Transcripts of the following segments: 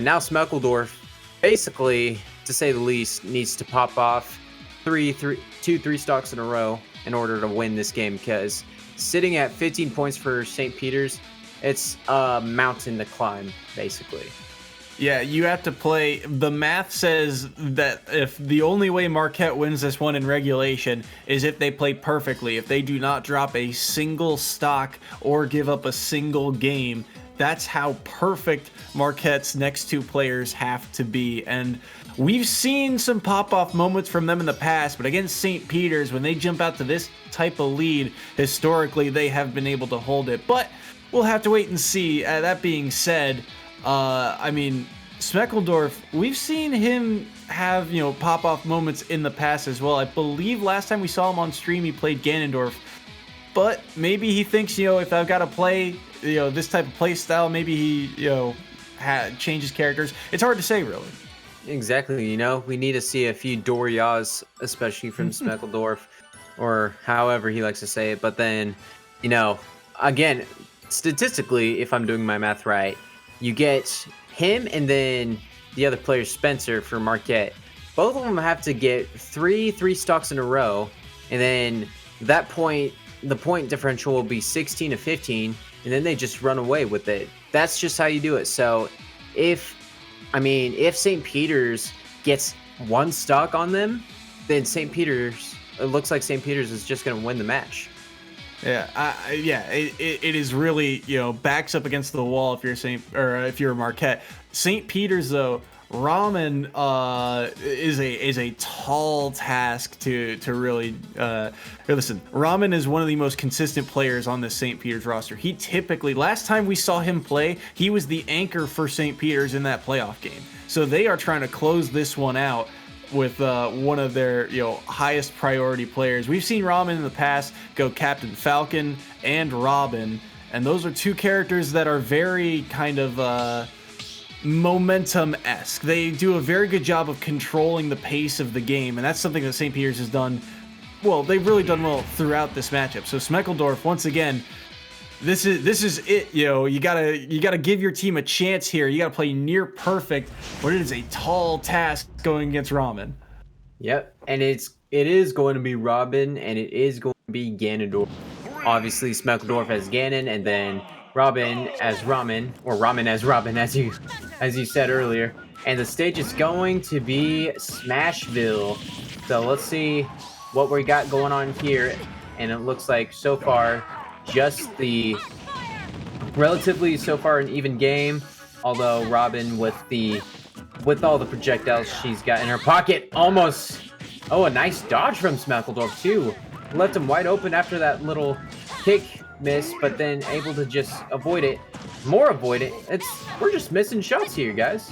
Now Smeckledorf, basically, to say the least, needs to pop off two three stocks in a row in order to win this game, because sitting at 15 points for St. Peter's, it's a mountain to climb, basically. Yeah, you have to play. The math says that if the only way Marquette wins this one in regulation is if they play perfectly, if they do not drop a single stock or give up a single game, that's how perfect Marquette's next two players have to be. And we've seen some pop-off moments from them in the past, but against St. Peter's, when they jump out to this type of lead, historically they have been able to hold it. But we'll have to wait and see. That being said, I mean, Smeckledorf, we've seen him have, pop-off moments in the past as well. I believe last time we saw him on stream, he played Ganondorf. But maybe he thinks, if I've got to play, this type of play style, maybe he, changes characters. It's hard to say, really. Exactly. We need to see a few Dorias, especially from Smeckledorf, or however he likes to say it. But then, again, statistically, if I'm doing my math right, you get him and then the other player, Spencer, for Marquette. Both of them have to get three stocks in a row, and then the point differential will be 16 to 15, and then they just run away with it. That's just how you do it. So if St. Peter's gets one stock on them, then it looks like St. Peter's is just going to win the match. Yeah, it is really, backs up against the wall if you're Marquette. St. Peter's, though, RAMEN is a tall task to really listen. RAMEN is one of the most consistent players on the St. Peter's roster. He typically, last time we saw him play, he was the anchor for St. Peter's in that playoff game. So they are trying to close this one out with one of their highest priority players. We've seen RAMEN in the past go Captain Falcon and Robin, and those are two characters that are very kind of momentum-esque. They do a very good job of controlling the pace of the game, and that's something that St. Peter's has done well. They've really done well throughout this matchup. So Smeckledorf, once again, this is it. You gotta give your team a chance here. You gotta play near perfect, but it is a tall task going against RAMEN. Yep, and it is going to be Robin, and it is going to be Ganondorf. Obviously, Smeckledorf as Ganon, and then Robin as RAMEN, or RAMEN as Robin, as you said earlier. And the stage is going to be Smashville. So let's see what we got going on here. And it looks like so far, just the relatively so far an even game. Although Robin, with all the projectiles she's got in her pocket, almost. Oh, a nice dodge from Smeckledorf too. Left him wide open after that little kick miss, but then able to just avoid it. We're just missing shots here, guys.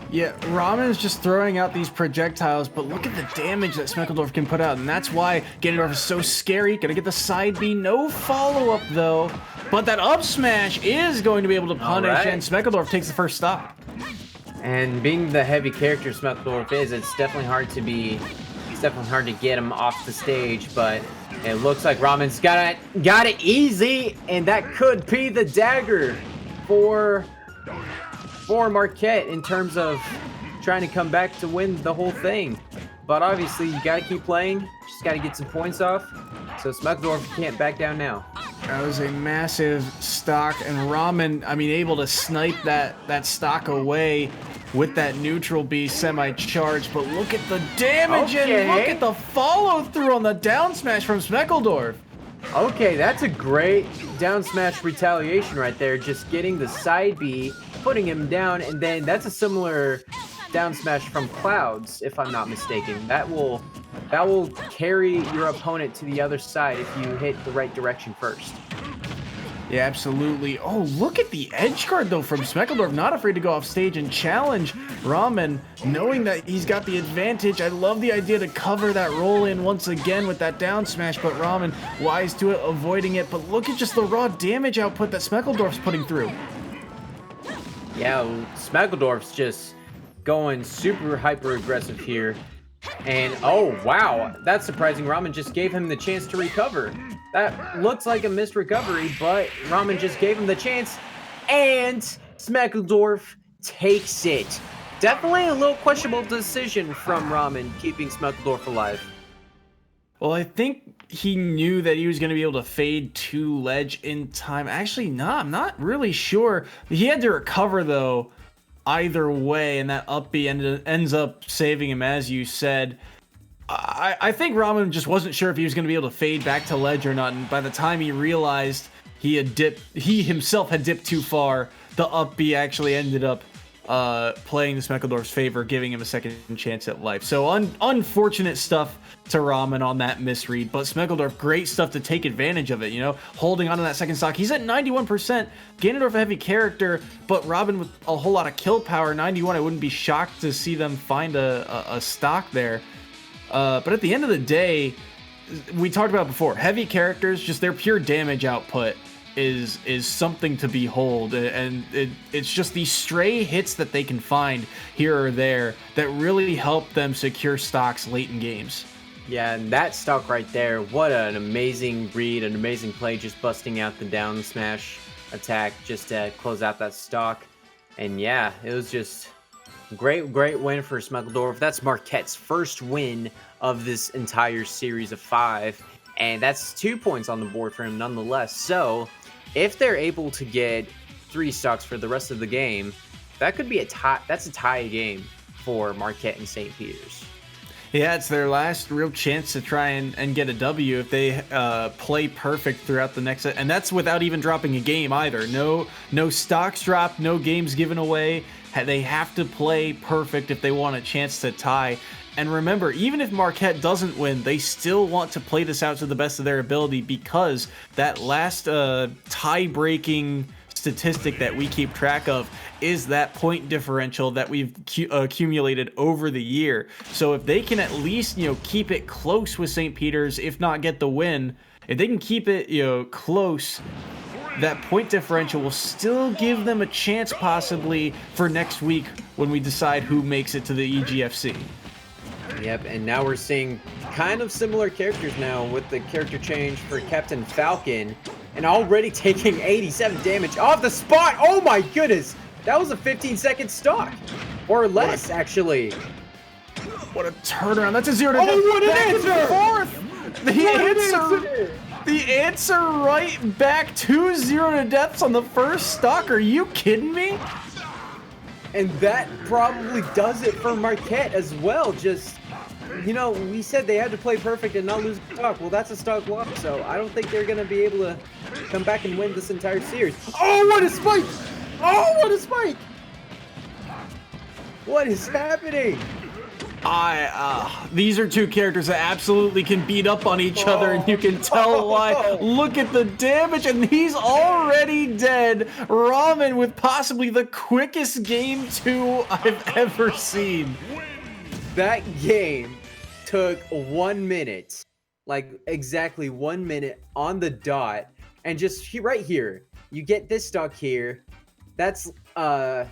Yeah, RAMEN is just throwing out these projectiles, but look at the damage that Smeckledorf can put out, and that's why Ganondorf is so scary. Gonna get the side B, no follow-up though, but that up smash is going to be able to punish, and Smeckledorf takes the first stop. And being the heavy character Smeckledorf is, it's definitely hard to get him off the stage, but it looks like RAMEN's got it easy, and that could be the dagger for Marquette in terms of trying to come back to win the whole thing. But obviously, you got to keep playing. Just got to get some points off. So Smeckledorf can't back down now. That was a massive stock, and RAMEN, able to snipe that stock away with that neutral B semi-charged. But look at the damage, and look at the follow-through on the down smash from Smeckledorf. Okay, that's a great down smash retaliation right there. Just getting the side B, putting him down, and then that's a similar down smash from Clouds, if I'm not mistaken. That will carry your opponent to the other side if you hit the right direction first. Yeah, absolutely. Oh, look at the edge guard, though, from Smeckledorf. Not afraid to go off stage and challenge RAMEN, knowing that he's got the advantage. I love the idea to cover that roll in once again with that down smash, but RAMEN wise to it, avoiding it. But look at just the raw damage output that Smeckledorf's putting through. Yeah, Smeckledorf's just going super hyper aggressive here. And oh wow, that's surprising. RAMEN just gave him the chance to recover. That looks like a missed recovery, but RAMEN just gave him the chance, and Smeckledorf takes it. Definitely a little questionable decision from Ramen keeping Smeckledorf alive. Well, I think he knew that he was going to be able to fade to ledge in time. Actually, no, I'm not really sure. He had to recover, though, either way, and that up B ends up saving him, as you said. I think Ramen just wasn't sure if he was going to be able to fade back to ledge or not, and by the time he realized he himself had dipped too far, the up B actually ended up playing the Smeckledorf's favor, giving him a second chance at life. So unfortunate stuff to Ramen on that misread, but Smeckledorf, great stuff to take advantage of it, you know, holding on to that second stock. He's at 91%. Ganondorf a heavy character, but Ramen with a whole lot of kill power, 91. I wouldn't be shocked to see them find a stock there. But at the end of the day, we talked about it before, heavy characters, just their pure damage output is something to behold, and it's just these stray hits that they can find here or there that really help them secure stocks late in games. Yeah, and that stock right there, what an amazing read, an amazing play, just busting out the down smash attack just to close out that stock. And yeah, it was just great win for Smeckledorf. That's Marquette's first win of this entire series of 5, and that's 2 points on the board for him nonetheless. So if they're able to get 3 stocks for the rest of the game, that could be a tie. That's a tie game for Marquette and St. Peter's. Yeah, it's their last real chance to try and get a W if they play perfect throughout the next, and that's without even dropping a game either. No stocks dropped, no games given away. They have to play perfect if they want a chance to tie. And remember, even if Marquette doesn't win, they still want to play this out to the best of their ability, because that last tie-breaking statistic that we keep track of is that point differential that we've accumulated over the year. So if they can at least, keep it close with St. Peter's, if not get the win, if they can keep it, close, that point differential will still give them a chance possibly for next week when we decide who makes it to the EGFC. Yep, and now we're seeing kind of similar characters now with the character change for Captain Falcon, and already taking 87 damage off the spot. Oh my goodness, that was a 15-second stock, or less actually. What a turnaround! That's a 0 to what an answer! The answer right back to 0 to deaths on the first stock. Are you kidding me? And that probably does it for Marquette as well. Just, we said they had to play perfect and not lose a stock. Well, that's a stock loss, so I don't think they're going to be able to come back and win this entire series. Oh, what a spike! Oh, what a spike! What is happening? These are two characters that absolutely can beat up on each other, and you can tell why. Look at the damage, and he's already dead. Ramen with possibly the quickest game 2 I've ever seen. That game took 1 minute, like exactly 1 minute on the dot, and just right here, you get this stock here. That's, I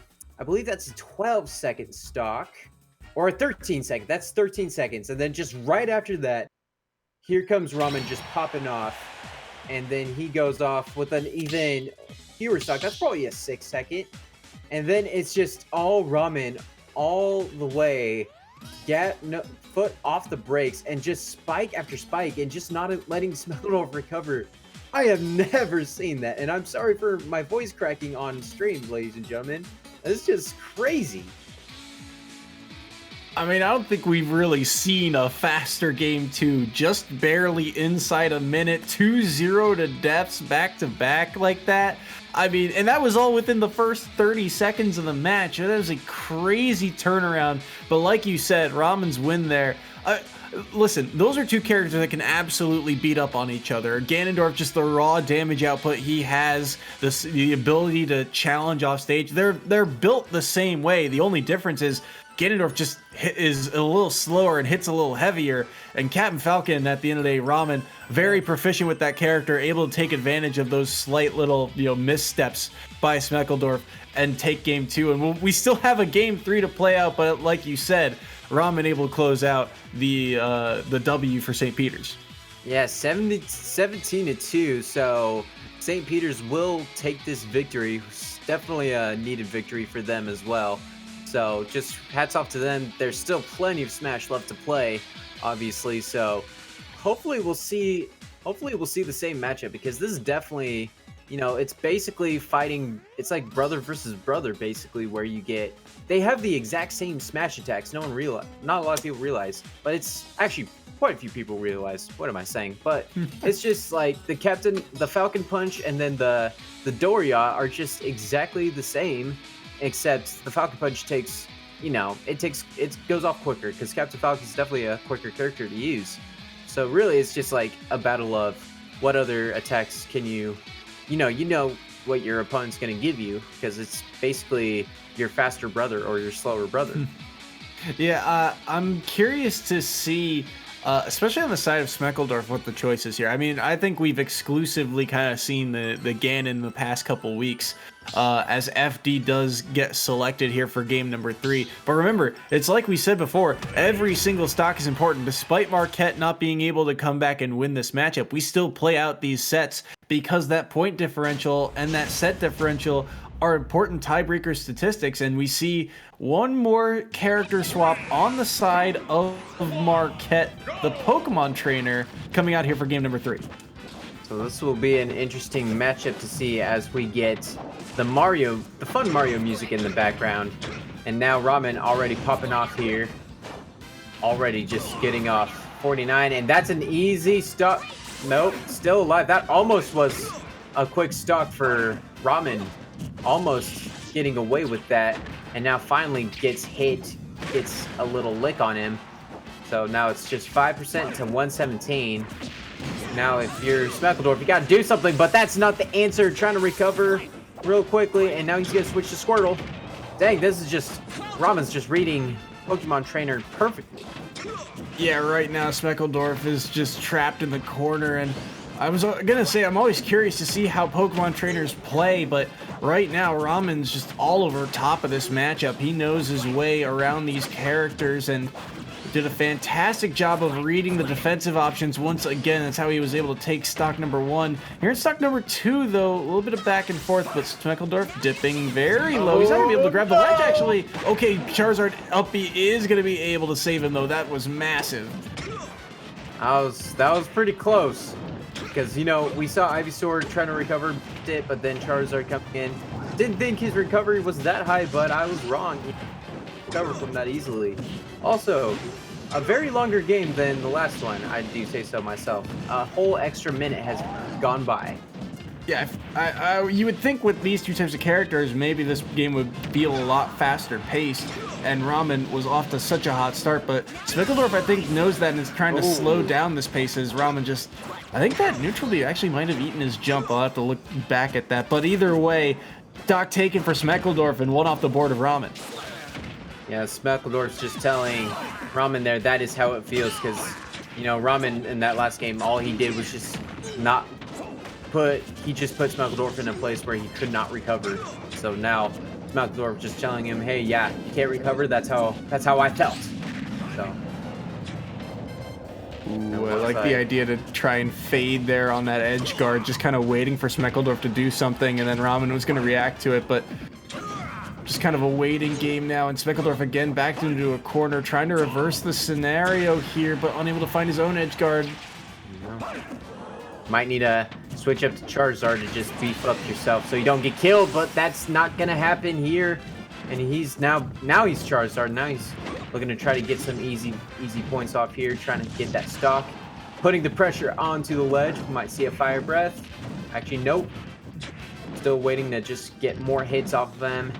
believe that's a 12-second stock. Or a 13-second. That's 13 seconds. And then just right after that, here comes Ramen just popping off. And then he goes off with an even fewer stock. That's probably a 6-second. And then it's just all Ramen all the way. Foot off the brakes. And just spike after spike. And just not letting Smeckledorf recover. I have never seen that. And I'm sorry for my voice cracking on stream, ladies and gentlemen. It's just crazy. I mean, I don't think we've really seen a faster game 2, just barely inside a minute, 2-0 to deaths back-to-back like that. I mean, and that was all within the first 30 seconds of the match. That was a crazy turnaround, but like you said, Ramen's win there. Listen, those are two characters that can absolutely beat up on each other. Ganondorf, just the raw damage output he has, the ability to challenge off stage, they're built the same way. The only difference is Ganondorf just is a little slower and hits a little heavier, and Captain Falcon, at the end of the day, Ramen, very proficient with that character, able to take advantage of those slight little missteps by Smeckledorf and take game 2. And we still have a game 3 to play out, but like you said, Ramen able to close out the W for St. Peter's. Yeah, 17-2. So St. Peter's will take this victory. Definitely a needed victory for them as well. So just hats off to them. There's still plenty of Smash left to play, obviously. So hopefully we'll see. Hopefully we'll see the same matchup, because this is definitely, it's basically fighting. It's like brother versus brother, basically, where they have the exact same Smash attacks. Not a lot of people realize, but it's actually quite a few people realize. What am I saying? But it's just like the Falcon Punch, and then the Doria are just exactly the same, except the Falcon Punch takes, it goes off quicker, because Captain Falcon is definitely a quicker character to use. So really, it's just like a battle of what other attacks can you know what your opponent's going to give you, because it's basically your faster brother or your slower brother. Yeah, I'm curious to see, especially on the side of Smeckledorf, what the choice is here. I mean, I think we've exclusively kind of seen the Ganon the past couple weeks, as FD does get selected here for game number 3. But remember, it's like we said before, every single stock is important. Despite Marquette not being able to come back and win this matchup, we still play out these sets, because that point differential and that set differential are important tiebreaker statistics, and we see one more character swap on the side of Marquette, the Pokemon trainer, coming out here for game number 3. So this will be an interesting matchup to see, as we get the fun Mario music in the background. And now Ramen already popping off here. Already just getting off 49, and that's an easy stock. Nope, still alive. That almost was a quick stock for Ramen. Almost getting away with that, and now finally gets a little lick on him. So now it's just 5% to 117. Now if you're Smeckledorf, you gotta do something, but that's not the answer. Trying to recover real quickly, and now he's gonna switch to Squirtle. Dang, Ramen's just reading Pokemon Trainer perfectly. Yeah, right now Smeckledorf is just trapped in the corner, and I was gonna say, I'm always curious to see how Pokemon trainers play, but right now Ramen's just all over top of this matchup. He knows his way around these characters and did a fantastic job of reading the defensive options once again. That's how he was able to take stock number 1. Here in stock number 2, though, a little bit of back and forth, but Smeckledorf dipping very low. He's not gonna be able to grab the ledge, actually. Okay, Charizard up, he is gonna be able to save him, though. That was massive. That was pretty close. Because, we saw Ivysaur trying to recover it, but then Charizard coming in. Didn't think his recovery was that high, but I was wrong. He recovered from that easily. Also, a very longer game than the last one, I do say so myself. A whole extra minute has gone by. Yeah, you would think with these two types of characters, maybe this game would feel a lot faster paced, and Ramen was off to such a hot start, but Smeckledorf, I think, knows that and is trying to slow down this pace as Ramen just... I think that neutral B actually might have eaten his jump. I'll have to look back at that, but either way, stock taken for Smeckledorf and one off the board of Ramen. Yeah, Smeckledorf's just telling Ramen there that is how it feels, because, Ramen in that last game, all he did was just he just put Smeckledorf in a place where he could not recover. So now Smeckledorf just telling him, hey, yeah, you can't recover. That's how I felt. So. Ooh, I like the idea to try and fade there on that edge guard, just kind of waiting for Smeckledorf to do something, and then Ramen was going to react to it, but just kind of a waiting game now, and Smeckledorf again backed into a corner, trying to reverse the scenario here, but unable to find his own edge guard. Might need to switch up to Charizard to just beef up yourself so you don't get killed, but that's not gonna happen here. And he's now he's Charizard. Now he's looking to try to get some easy points off here, trying to get that stock, putting the pressure onto the ledge. We might see a Fire Breath. Actually, nope. Still waiting to just get more hits off of them.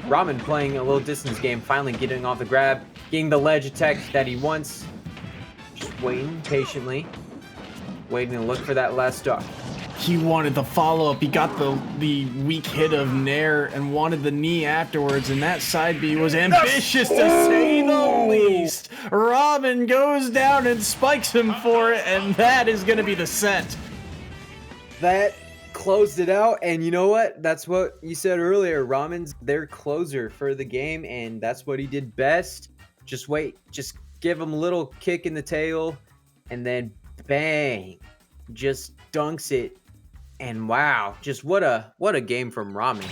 Ramen playing a little distance game, finally getting off the grab, getting the ledge attack that he wants. Just waiting patiently. Waiting to look for that last stock. He wanted the follow-up. He got the weak hit of Nair and wanted the knee afterwards, and that side B was ambitious to say the least. Ramen goes down and spikes him for it, and that is going to be the set. That closed it out, and you know what? That's what you said earlier. Ramen's their closer for the game, and that's what he did best. Just wait. Just give him a little kick in the tail, and then Bang. Just dunks it. And wow, just what a game from Ramen.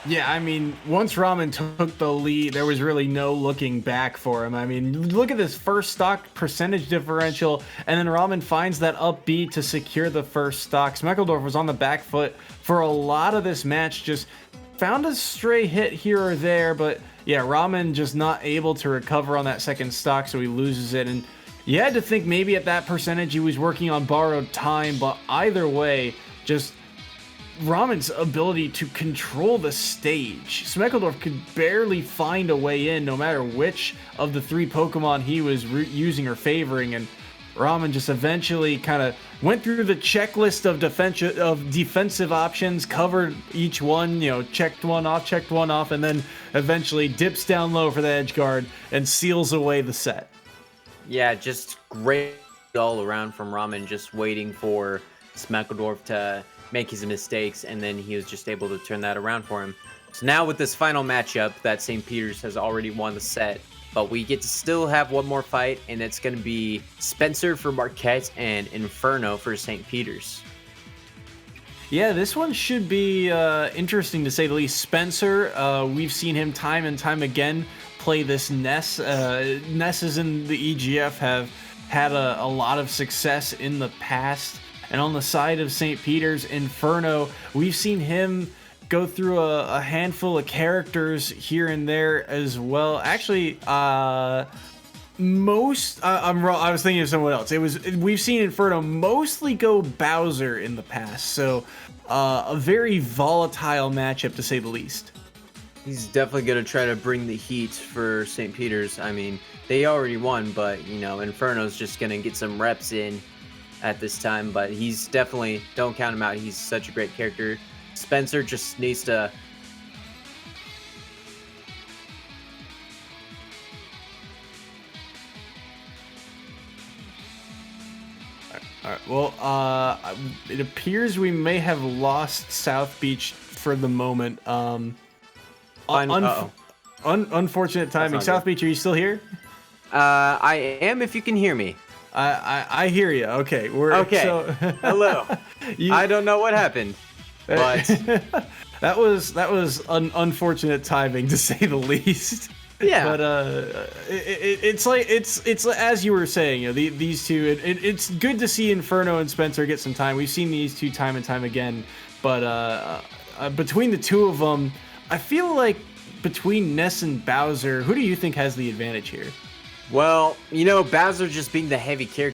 Yeah, I mean, once Ramen took the lead, there was really no looking back for him. I mean, look at this first stock percentage differential, and then Ramen finds that up B to secure the first stock. Smeckledorf was on the back foot for a lot of this match, just found a stray hit here or there, but yeah, Ramen just not able to recover on that second stock, so he loses it. And you had to think maybe at that percentage he was working on borrowed time, but either way, just Ramen's ability to control the stage. Smeckledorf could barely find a way in no matter which of the three Pokemon he was using or favoring, and Ramen just eventually kind of went through the checklist of defensive options, covered each one, checked one off, and then eventually dips down low for the edge guard and seals away the set. Yeah, just great all around from Ramen, just waiting for Smeckledorf to make his mistakes, and then he was just able to turn that around for him. So now with this final matchup, that St. Peter's has already won the set, but we get to still have one more fight, and it's going to be Spencer for Marquette and Inferno for St. Peter's. Yeah, this one should be interesting to say the least. Spencer, we've seen him time and time again play this Ness. Nesses in the EGF have had a lot of success in the past. And on the side of St. Peter's, Inferno, we've seen him go through a handful of characters here and there as well. Actually, I'm wrong. I was thinking of someone else. We've seen Inferno mostly go Bowser in the past, so a very volatile matchup to say the least. He's definitely going to try to bring the heat for St. Peter's. I mean, they already won, but, Inferno's just going to get some reps in at this time, but he's definitely, don't count him out. He's such a great character. Spencer just needs to all right. Well, it appears we may have lost South Beach for the moment. Unfortunate timing. South Beach, are you still here? I am, if you can hear me. I hear you. Okay, okay. So, hello. I don't know what happened, but that was unfortunate timing to say the least. Yeah. But it's as you were saying, these two. It's good to see Inferno and Spencer get some time. We've seen these two time and time again, but between the two of them, I feel like between Ness and Bowser, who do you think has the advantage here? Well, Bowser just being the heavy character